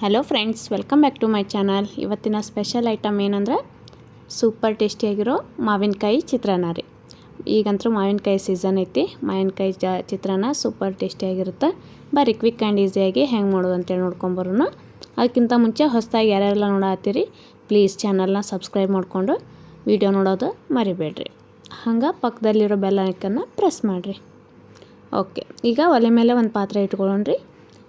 Hello friends, welcome back to my channel. ಇವತ್ತಿನ special item ಏನಂದ್ರೆ super ಟೇಸ್ಟಿಯಾಗಿರೋ ಮಾವಿನಕಾಯಿ ಚಿತ್ರಾನ್ನ ರೀ. ಈಗಂತೂ ಮಾವಿನಕಾಯಿ ಸೀಸನ್ ಐತಿ. ಮಾವಿನಕಾಯಿ ಚಿತ್ರಾನ್ನ ಸೂಪರ್ ಟೇಸ್ಟಿಯಾಗಿರುತ್ತೆ. ಬರೀ ಕ್ವಿಕ್ ಆ್ಯಂಡ್ ಈಸಿಯಾಗಿ ಹೆಂಗೆ ಮಾಡೋದು ಅಂತೇಳಿ ನೋಡ್ಕೊಂಬರೋಣ. ಅದಕ್ಕಿಂತ ಮುಂಚೆ ಹೊಸದಾಗಿ ಯಾರ್ಯಾರೆಲ್ಲ ನೋಡತ್ತೀರಿ ಪ್ಲೀಸ್ ಚಾನಲ್ನ ಸಬ್ಸ್ಕ್ರೈಬ್ ಮಾಡಿಕೊಂಡು ವಿಡಿಯೋ ನೋಡೋದು ಮರಿಬೇಡ್ರಿ. ಹಂಗೆ ಪಕ್ಕದಲ್ಲಿರೋ ಬೆಲ್ ಐಕನ್ನ ಪ್ರೆಸ್ ಮಾಡಿರಿ. ಓಕೆ, ಈಗ ಒಲೆ ಮೇಲೆ ಒಂದು ಪಾತ್ರೆ ಇಟ್ಕೊಳ್ಳೋಣ್ರಿ.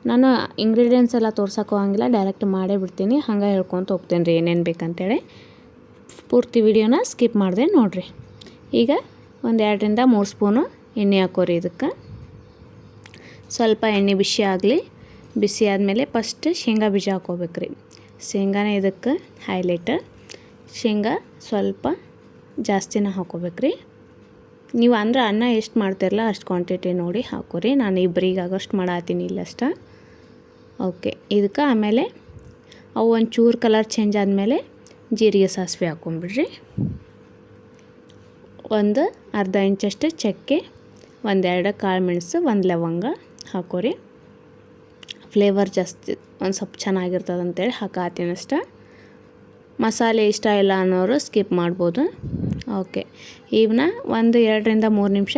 ನಾನು ಇಂಗ್ರೀಡಿಯೆಂಟ್ಸ್ ಎಲ್ಲ ತೋರ್ಸೋಕೆ ಹೋಗಂಗಿಲ್ಲ, ಡೈರೆಕ್ಟ್ ಮಾಡೇ ಬಿಡ್ತೀನಿ. ಹಂಗೆ ಹೇಳ್ಕೊತ ಹೋಗ್ತೇನೆ ರೀ ಏನೇನು ಬೇಕಂತೇಳಿ. ಪೂರ್ತಿ ವಿಡಿಯೋನ ಸ್ಕಿಪ್ ಮಾಡಿದೆ ನೋಡಿರಿ. ಈಗ ಒಂದು 2-3 ಸ್ಪೂನು ಎಣ್ಣೆ ಹಾಕೋರಿ. ಇದಕ್ಕೆ ಸ್ವಲ್ಪ ಎಣ್ಣೆ ಬಿಸಿ ಆಗಲಿ. ಬಿಸಿ ಆದಮೇಲೆ ಫಸ್ಟ್ ಶೇಂಗಾ ಬೀಜ ಹಾಕೋಬೇಕ್ರಿ. ಶೇಂಗಾನೇ ಇದಕ್ಕೆ ಹೈಲೈಟ್. ಶೇಂಗಾ ಸ್ವಲ್ಪ ಜಾಸ್ತಿನ ಹಾಕೋಬೇಕ್ರಿ. ನೀವು ಅಂದ್ರೆ ಅನ್ನ ಎಷ್ಟು ಮಾಡ್ತಿರಲ್ಲ ಅಷ್ಟು ಕ್ವಾಂಟಿಟಿ ನೋಡಿ ಹಾಕೋರಿ. ನಾನು ಇಬ್ಬರಿಗೆ ಆಗೋಷ್ಟು ಮಾಡತ್ತೀನಿ ಇಲ್ಲಷ್ಟ. ಓಕೆ, ಇದಕ್ಕೆ ಆಮೇಲೆ ಅವು ಒಂಚೂರು ಕಲರ್ ಚೇಂಜ್ ಆದಮೇಲೆ ಜೀರಿಗೆ ಸಾಸಿವೆ ಹಾಕೊಂಬಿಡ್ರಿ. ಒಂದು ಅರ್ಧ ಇಂಚಷ್ಟು ಚಕ್ಕೆ, 1-2 ಕಾಳು ಮೆಣಸು, 1 ಲವಂಗ ಹಾಕೋರಿ. ಫ್ಲೇವರ್ ಜಾಸ್ತಿ ಒಂದು ಸ್ವಲ್ಪ ಚೆನ್ನಾಗಿರ್ತದೆ ಅಂತೇಳಿ ಹಾಕಾತೀನಿ ಅಷ್ಟ. ಮಸಾಲೆ ಇಷ್ಟ ಇಲ್ಲ ಅನ್ನೋರು ಸ್ಕಿಪ್ ಮಾಡ್ಬೋದು. ಓಕೆ, ಇವನ್ನ 1-2-3 ನಿಮಿಷ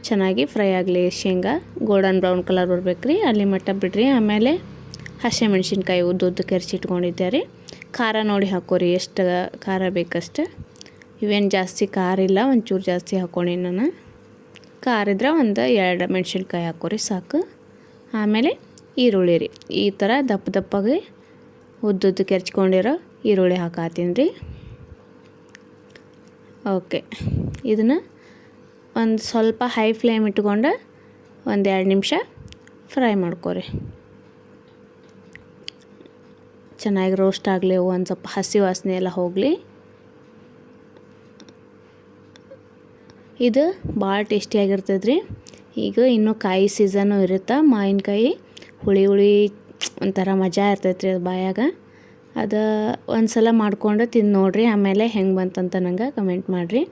ಚೆನ್ನಾಗಿ ಫ್ರೈ ಆಗಲಿ. ಶೇಂಗಾ ಗೋಲ್ಡನ್ ಬ್ರೌನ್ ಕಲರ್ ಬರ್ಬೇಕ್ರಿ, ಅಲ್ಲಿ ಮಟ್ಟ ಬಿಡ್ರಿ. ಆಮೇಲೆ ಹಸಿಮೆಣ್ಸಿನ್ಕಾಯಿ ಉದ್ದುದ್ದಕ್ಕೆ ಹೆರ್ಚಿಟ್ಕೊಂಡಿದ್ದೆ ರೀ. ಖಾರ ನೋಡಿ ಹಾಕೋರಿ, ಎಷ್ಟು ಖಾರ ಬೇಕಷ್ಟು. ಇವೇನು ಜಾಸ್ತಿ ಖಾರ ಇಲ್ಲ, ಒಂಚೂರು ಜಾಸ್ತಿ ಹಾಕ್ಕೊಂಡು ನಾನು. ಖಾರ ಇದ್ರೆ 1-2 ಮೆಣಸಿನ್ಕಾಯಿ ಹಾಕೋರಿ ಸಾಕು. ಆಮೇಲೆ ಈರುಳ್ಳಿ ರೀ, ಈ ಥರ ದಪ್ಪಗೆ ಉದ್ದುದ್ದಕ್ಕೆ ಹೆರ್ಚ್ಕೊಂಡಿರೋ ಈರುಳ್ಳಿ ಹಾಕಾತೀನಿ ರೀ. ಓಕೆ, ಇದನ್ನು ಒಂದು ಸ್ವಲ್ಪ ಹೈ ಫ್ಲೇಮ್ ಇಟ್ಕೊಂಡು 1-2 ನಿಮಿಷ ಫ್ರೈ ಮಾಡ್ಕೊರಿ. ಚೆನ್ನಾಗಿ ರೋಸ್ಟ್ ಆಗಲಿ, ಒಂದು ಸ್ವಲ್ಪ ಹಸಿ ವಾಸನೆ ಎಲ್ಲ ಹೋಗಲಿ. ಇದು ಭಾಳ ಟೇಸ್ಟಿಯಾಗಿರ್ತದೆ ರೀ. ಈಗ ಇನ್ನೂ ಕಾಯಿ ಸೀಸನ್ನು ಇರುತ್ತೆ. ಮಾವಿನಕಾಯಿ ಹುಳಿ ಒಂಥರ ಮಜಾ ಇರ್ತೈತೆ ರೀ ಅದು ಬಾಯಾಗ. ಅದು ಒಂದು ಸಲ ಮಾಡ್ಕೊಂಡು ತಿಂದು ನೋಡಿರಿ. ಆಮೇಲೆ ಹೆಂಗೆ ಬಂತಂತ ನಂಗೆ ಕಮೆಂಟ್ ಮಾಡಿರಿ.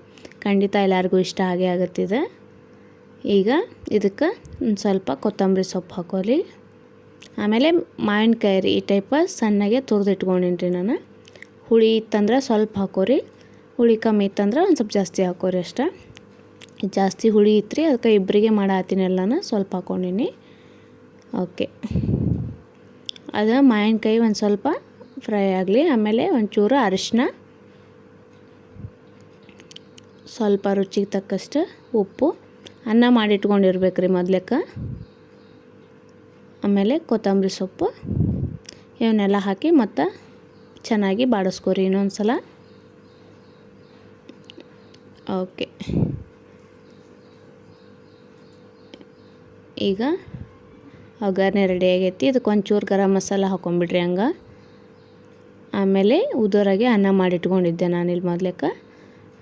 ಖಂಡಿತ ಎಲ್ಲರಿಗೂ ಇಷ್ಟ ಆಗೇ ಆಗುತ್ತಿದೆ. ಈಗ ಇದಕ್ಕೆ ಒಂದು ಸ್ವಲ್ಪ ಕೊತ್ತಂಬರಿ ಸೊಪ್ಪು ಹಾಕೋರಿ. ಆಮೇಲೆ ಮಾವಿನಕಾಯಿ ರೀ, ಈ ಟೈಪ ಸಣ್ಣಗೆ ತುರಿದಿಟ್ಕೊಂಡಿನಿ ರೀ ನಾನು. ಹುಳಿ ಇತ್ತಂದ್ರೆ ಸ್ವಲ್ಪ ಹಾಕೋರಿ, ಹುಳಿ ಕಮ್ಮಿ ಇತ್ತಂದ್ರೆ ಒಂದು ಸ್ವಲ್ಪ ಜಾಸ್ತಿ ಹಾಕೋರಿ ಅಷ್ಟೇ. ಜಾಸ್ತಿ ಹುಳಿ ಇತ್ತು ಅದಕ್ಕೆ ಇಬ್ಬರಿಗೆ ಮಾಡತ್ತೀನಿ ಎಲ್ಲನೂ ಸ್ವಲ್ಪ ಹಾಕ್ಕೊಂಡಿನಿ. ಓಕೆ, ಅದು ಮಾವಿನಕಾಯಿ ಒಂದು ಸ್ವಲ್ಪ ಫ್ರೈ ಆಗಲಿ. ಆಮೇಲೆ ಒಂಚೂರು ಅರಿಶಿನ, ಸ್ವಲ್ಪ ರುಚಿಗೆ ತಕ್ಕಷ್ಟು ಉಪ್ಪು, ಅನ್ನ ಮಾಡಿಟ್ಕೊಂಡಿರ್ಬೇಕು ರೀ ಮೊದಲಕ್ಕೆ. ಆಮೇಲೆ ಕೊತ್ತಂಬರಿ ಸೊಪ್ಪು ಇವನ್ನೆಲ್ಲ ಹಾಕಿ ಮತ್ತು ಚೆನ್ನಾಗಿ ಬಾಡಿಸ್ಕೊರಿ ಇನ್ನೊಂದು ಸಲ. ಓಕೆ, ಈಗ ಒಗ್ಗರಣೆ ರೆಡಿ ಆಗೈತಿ. ಇದಕ್ಕೆ ಒಂಚೂರು ಗರಂ ಮಸಾಲ ಹಾಕೊಂಬಿಡ್ರಿ ಹಂಗೆ. ಆಮೇಲೆ ಉದುರಾಗಿ ಅನ್ನ ಮಾಡಿಟ್ಕೊಂಡಿದ್ದೆ ನಾನಿಲ್ಲಿ ಮೊದಲಕ್ಕೆ.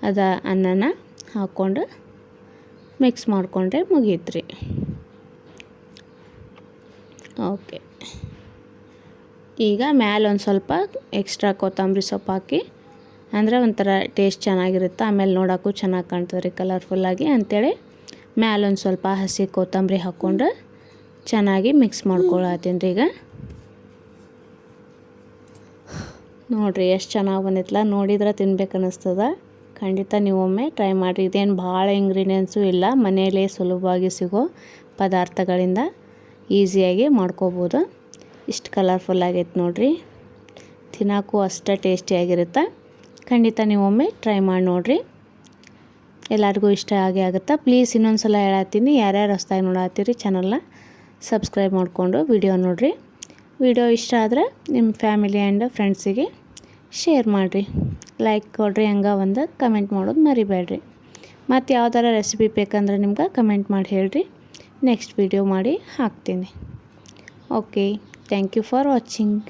ಅದು ಅನ್ನನ ಹಾಕ್ಕೊಂಡು ಮಿಕ್ಸ್ ಮಾಡಿಕೊಂಡ್ರೆ ಮುಗೀತ್ರಿ. ಓಕೆ, ಈಗ ಮ್ಯಾಲೆ ಒಂದು ಸ್ವಲ್ಪ ಎಕ್ಸ್ಟ್ರಾ ಕೊತ್ತಂಬರಿ ಸೊಪ್ಪು ಹಾಕಿ ಅಂದರೆ ಒಂಥರ ಟೇಸ್ಟ್ ಚೆನ್ನಾಗಿರುತ್ತೆ. ಆಮೇಲೆ ನೋಡೋಕ್ಕೂ ಚೆನ್ನಾಗಿ ಕಾಣ್ತದೆ ರೀ ಕಲರ್ಫುಲ್ಲಾಗಿ ಅಂಥೇಳಿ ಮ್ಯಾಲೆ ಒಂದು ಸ್ವಲ್ಪ ಹಸಿ ಕೊತ್ತಂಬರಿ ಹಾಕ್ಕೊಂಡು ಚೆನ್ನಾಗಿ ಮಿಕ್ಸ್ ಮಾಡ್ಕೊಳತ್ತೀನಿ ರೀ. ಈಗ ನೋಡಿರಿ ಎಷ್ಟು ಚೆನ್ನಾಗಿ ಬಂದಿತ್ತಲ್ಲ, ನೋಡಿದ್ರೆ ತಿನ್ಬೇಕು ಅನ್ನಿಸ್ತದ. ಖಂಡಿತ ನೀವೊಮ್ಮೆ ಟ್ರೈ ಮಾಡಿರಿ. ಇದೇನು ಭಾಳ ಇಂಗ್ರೀಡಿಯೆಂಟ್ಸು ಇಲ್ಲ, ಮನೆಯಲ್ಲೇ ಸುಲಭವಾಗಿ ಸಿಗೋ ಪದಾರ್ಥಗಳಿಂದ ಈಸಿಯಾಗಿ ಮಾಡ್ಕೋಬೋದು. ಇಷ್ಟು ಕಲರ್ಫುಲ್ ಆಗೈತೆ ನೋಡಿರಿ, ತಿನ್ನೋಕ್ಕೂ ಅಷ್ಟೇ ಟೇಸ್ಟಿಯಾಗಿರುತ್ತೆ. ಖಂಡಿತ ನೀವೊಮ್ಮೆ ಟ್ರೈ ಮಾಡಿ ನೋಡಿರಿ, ಎಲ್ಲರಿಗೂ ಇಷ್ಟ ಆಗೇ ಆಗುತ್ತೆ. ಪ್ಲೀಸ್ ಇನ್ನೊಂದು ಸಲ ಹೇಳತ್ತೀನಿ, ಯಾರ್ಯಾರು ಹೊಸ್ದಾಗಿ ನೋಡತ್ತೀರಿ ಚಾನಲ್ನ ಸಬ್ಸ್ಕ್ರೈಬ್ ಮಾಡಿಕೊಂಡು ವಿಡಿಯೋ ನೋಡಿರಿ. ವಿಡಿಯೋ ಇಷ್ಟ ಆದರೆ ನಿಮ್ಮ ಫ್ಯಾಮಿಲಿ ಆ್ಯಂಡ್ ಫ್ರೆಂಡ್ಸಿಗೆ ಶೇರ್ ಮಾಡಿರಿ, ಲೈಕ್ ಕೊಡಿರಿ. ಹಂಗೆ ಒಂದು ಕಮೆಂಟ್ ಮಾಡೋದು ಮರಿಬೇಡ್ರಿ. ಮತ್ತು ಯಾವ್ದಾರ ರೆಸಿಪಿ ಬೇಕಂದ್ರೆ ನಿಮ್ಗೆ ಕಮೆಂಟ್ ಮಾಡಿ ಹೇಳಿರಿ, ನೆಕ್ಸ್ಟ್ ವಿಡಿಯೋ ಮಾಡಿ ಹಾಕ್ತೀನಿ. Okay, thank you for watching.